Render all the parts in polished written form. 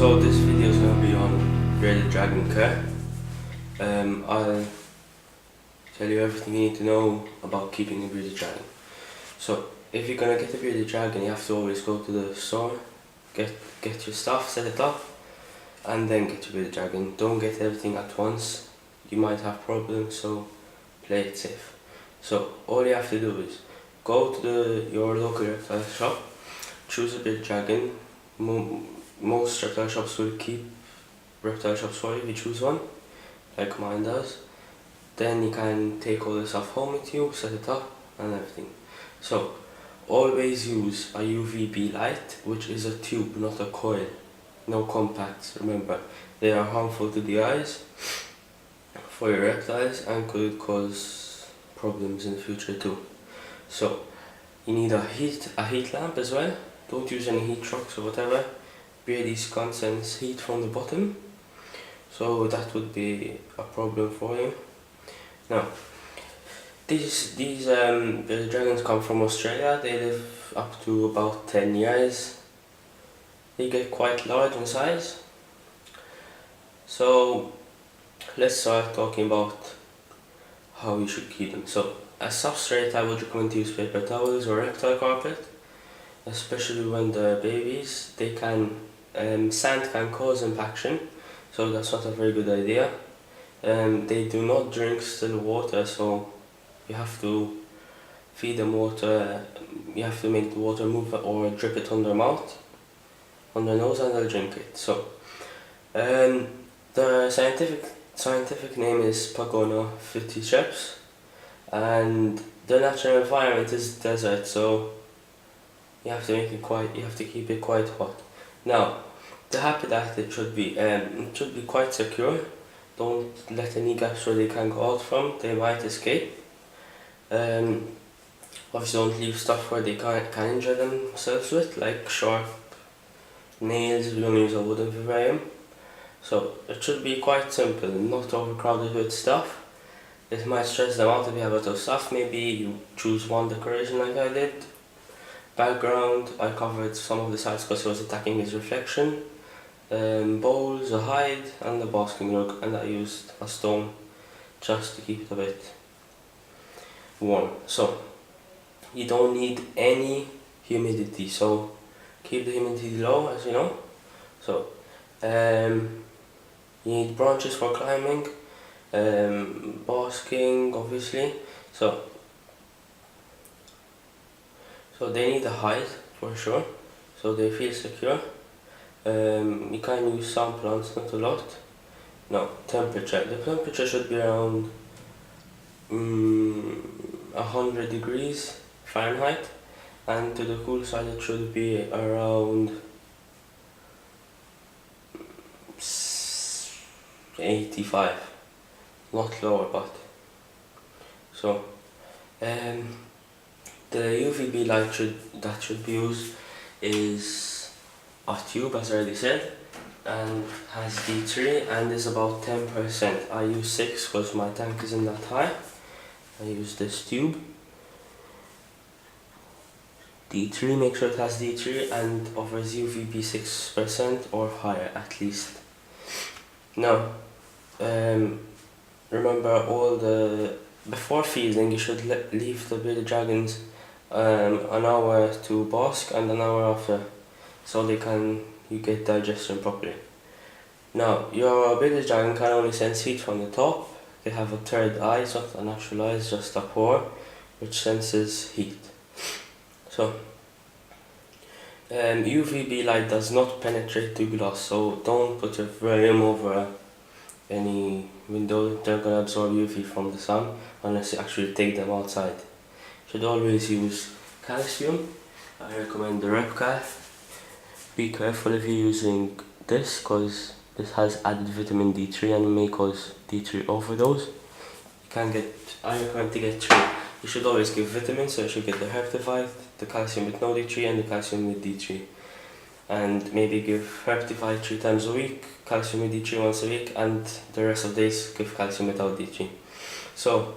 So this video is going to be on bearded dragon care. I'll tell you everything you need to know about keeping a bearded dragon. So if you're going to get a bearded dragon, you have to always go to the store, get your stuff, set it up, and then get your bearded dragon. Don't get everything at once, you might have problems, so play it safe. So all you have to do is go to your local reptile shop, choose a bearded dragon. Most reptile shops will keep reptile shops for you if you choose one, like mine does. Then you can take all the stuff home with you, set it up and everything. So always use a UVB light, which is a tube, not a coil. No contacts, remember, they are harmful to the eyes for your reptiles and could cause problems in the future too. So you need a heat lamp as well. Don't use any heat trucks or whatever. Beardies condense heat from the bottom, so that would be a problem for you. Now, these bearded dragons come from Australia. They live up to about 10 years. They get quite large in size. So let's start talking about how you should keep them. So as substrate, I would recommend to use paper towels or reptile carpet, especially when they're babies. Sand can cause impaction, so that's not a very good idea. They do not drink still water, so you have to feed them water. You have to make the water move or drip it on their mouth, on their nose, and they'll drink it. So the scientific name is Pagona fiticheps, and the natural environment is desert, so you have to keep it quite hot. Now, the habitat, it should be quite secure. Don't let any gaps where they can go out from. They might escape. Obviously, don't leave stuff where they can injure themselves with, like sharp nails. We don't use a wooden vivarium. So it should be quite simple, not overcrowded with stuff. It might stress them out if you have a lot of stuff. Maybe you choose one decoration like I did. Background, I covered some of the sides because he was attacking his reflection. Bowls, a hide, and a basking rug, and I used a stone just to keep it a bit warm. So you don't need any humidity, so keep the humidity low, as you know. So you need branches for climbing, basking obviously. So they need a hide for sure, so they feel secure. You can use some plants, not a lot. Now, temperature. The temperature should be around 100 degrees Fahrenheit, and to the cool side it should be around 85, not lower, but so the UVB light that should be used is a tube, as I already said, and has D3 and is about 10%. I use 6 because my tank isn't that high. I use this tube. D3, make sure it has D3 and offers UVB 6% or higher at least. Now, remember before feeding you should leave the bearded dragons an hour to bask and an hour after, so you get digestion properly. Now, your bearded dragon can only sense heat from the top. They have a third eye. It's not a natural eye, it's just a pore which senses heat. So UVB light does not penetrate to glass, so don't put your vivarium over any window. They're gonna absorb UV from the sun unless you actually take them outside. Should always use calcium. I recommend the Repcal. Be careful if you're using this, because this has added vitamin D3 and may cause D3 overdose. I recommend to get 3. You should always give vitamins, so you should get the Herptivite, the calcium with no D3 and the calcium with D3. And maybe give Herptivite 3 times a week, calcium with D3 once a week, and the rest of the days give calcium without D3. So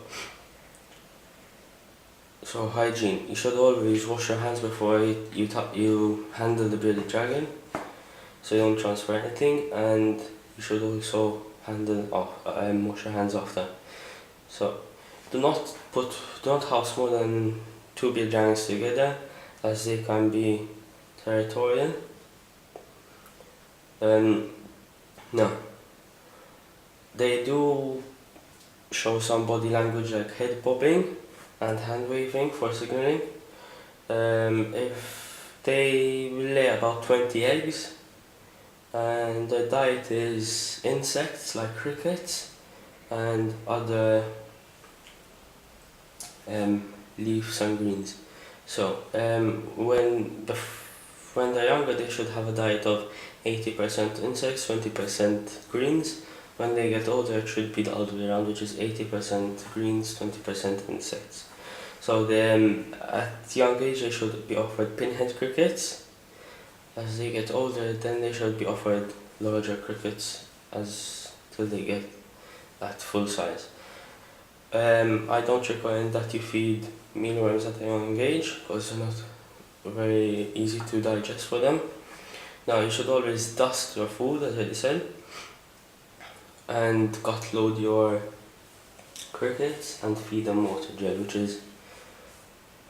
hygiene. You should always wash your hands before you handle the bearded dragon. so you don't transfer anything, and you should also wash your hands often. So do not house more than 2 bearded dragons together, as they can be territorial. No, they do show some body language like head bobbing and hand waving for signaling. If they will lay about 20 eggs, and their diet is insects like crickets and other leaves and greens. So when they're younger, they should have a diet of 80% insects, 20% greens. When they get older, it should be the other way around, which is 80% greens, 20% insects. So then, at young age, they should be offered pinhead crickets. As they get older, then they should be offered larger crickets till they get at full size. I don't recommend that you feed mealworms at a young age, because they're not very easy to digest for them. Now, you should always dust your food, as I said, and gut load your crickets and feed them water gel, which is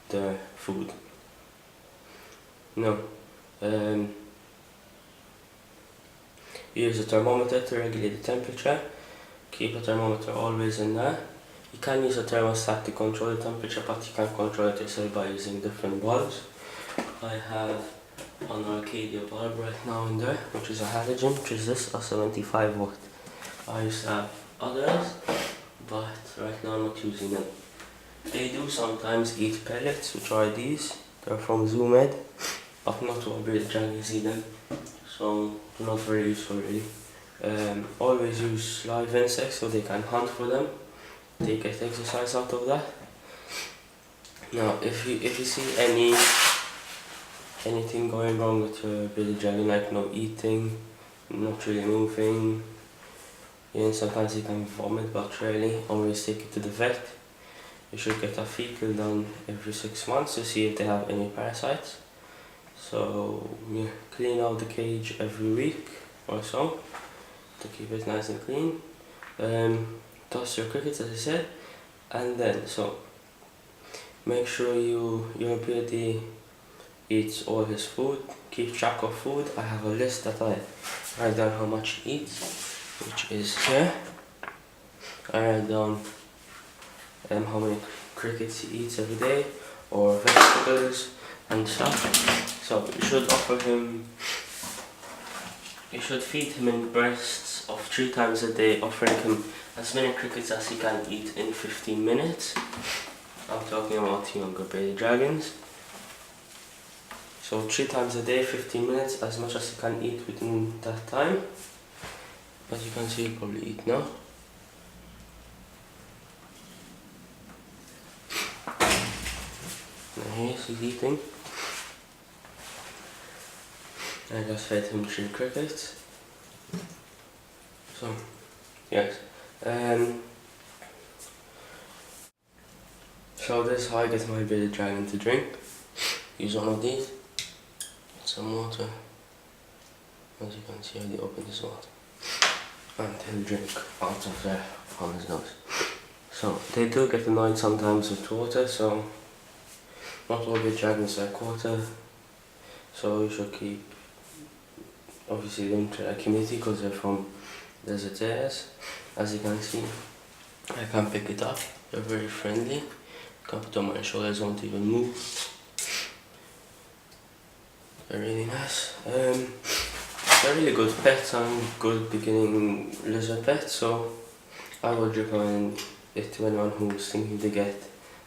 their food. Now, use a thermometer to regulate the temperature. Keep a thermometer always in there. You can use a thermostat to control the temperature, but you can control it yourself by using different bulbs. I have an Arcadia bulb right now in there, which is a halogen, which is this, a 75 watt. I used to have others, but right now I'm not using them. They do sometimes eat pellets, which are these. They're from ZooMed, but not all bearded dragons eat them, so they're not very useful really. Always use live insects so they can hunt for them. They get exercise out of that. Now, if you see anything going wrong with your bearded dragon, like no eating, not really moving, sometimes you can vomit, but rarely, always take it to the vet. You should get a fecal done every 6 months to see if they have any parasites. So clean out the cage every week or so to keep it nice and clean. Toss your crickets, as I said, and then make sure your beardie eats all his food. Keep track of food. I have a list that I write down how much he eats, which is here. I write down how many crickets he eats every day, or vegetables and stuff. So you should feed him in bursts of 3 times a day, offering him as many crickets as he can eat in 15 minutes. I'm talking about younger bearded dragons. So 3 times a day, 15 minutes, as much as he can eat within that time. As you can see, he'll probably eat now. Now he's eating. I just fed him 3 crickets. So, yes. So this is how I get my bearded dragon to drink. Use one of these. Some water. As you can see, I already opened this water. And he'll drink out of there on his nose. So they do get annoyed sometimes with water, so not all bearded dragons like water. So you should keep, obviously, limited humidity because they're from desert areas. As you can see, I can pick it up. They're very friendly. I can put on my shoulders, won't even move. They're really nice. They're really good pets and good beginning lizard pets, so I would recommend it to anyone who's thinking to get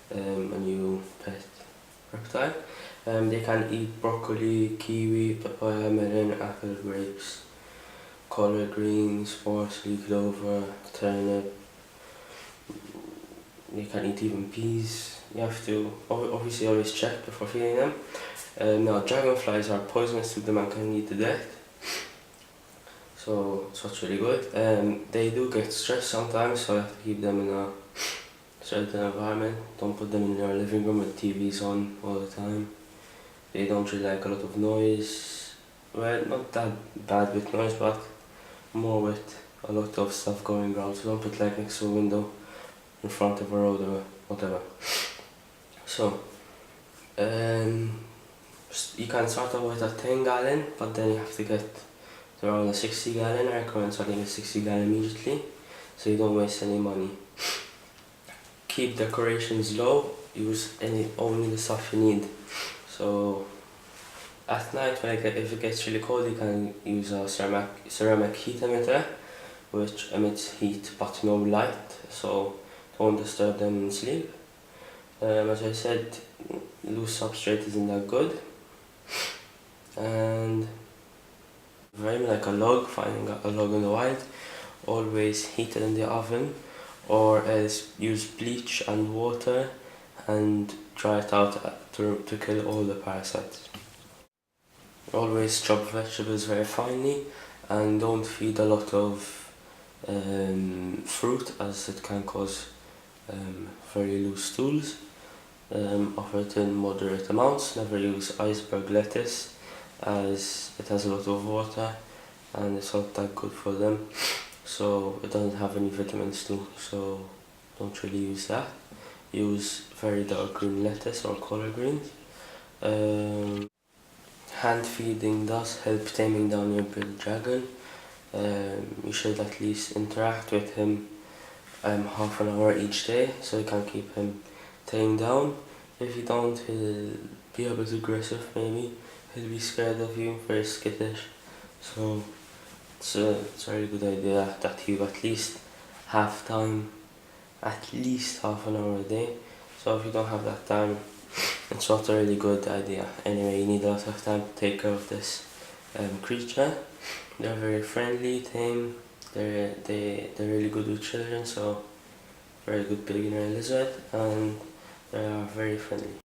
a new pet reptile. They can eat broccoli, kiwi, papaya, melon, apple, grapes, collard greens, parsley, clover, turnip. They can eat even peas. You have to obviously always check before feeding them. Now, dragonflies are poisonous to them and can lead to death. So that's really good. They do get stressed sometimes, so you have to keep them in a certain environment. Don't put them in your living room with TVs on all the time. They don't really like a lot of noise. well, not that bad with noise, but more with a lot of stuff going around. So don't put like next to a window, in front of a road or whatever. So, you can start off with a 10 gallon, but then you have to get to around a 60 gallon. I recommend starting a 60 gallon immediately, so you don't waste any money. Keep decorations low, use only the stuff you need. So at night, if it gets really cold, you can use a ceramic heat emitter, which emits heat but no light, so don't disturb them in sleep. As I said, loose substrate isn't that good. And very like a log, finding a log in the wild, always heat it in the oven, or else use bleach and water and dry it out to kill all the parasites. Always chop vegetables very finely, and don't feed a lot of fruit, as it can cause very loose stools. Offer it in moderate amounts. Never use iceberg lettuce, as it has a lot of water and it's not that good for them, so it doesn't have any vitamins too, so don't really use that. Use very dark green lettuce or collard greens. Hand feeding does help taming down your bearded dragon. You should at least interact with him half an hour each day, so you can keep him tamed down. If you don't, he'll be a bit aggressive maybe. He'll be scared of you, very skittish. So it's a very good idea that you at least have time, at least half an hour a day. So if you don't have that time, it's not a really good idea. Anyway, you need a lot of time to take care of this creature. They're very friendly, tame, they're really good with children, so very good beginner lizard, and they are very friendly.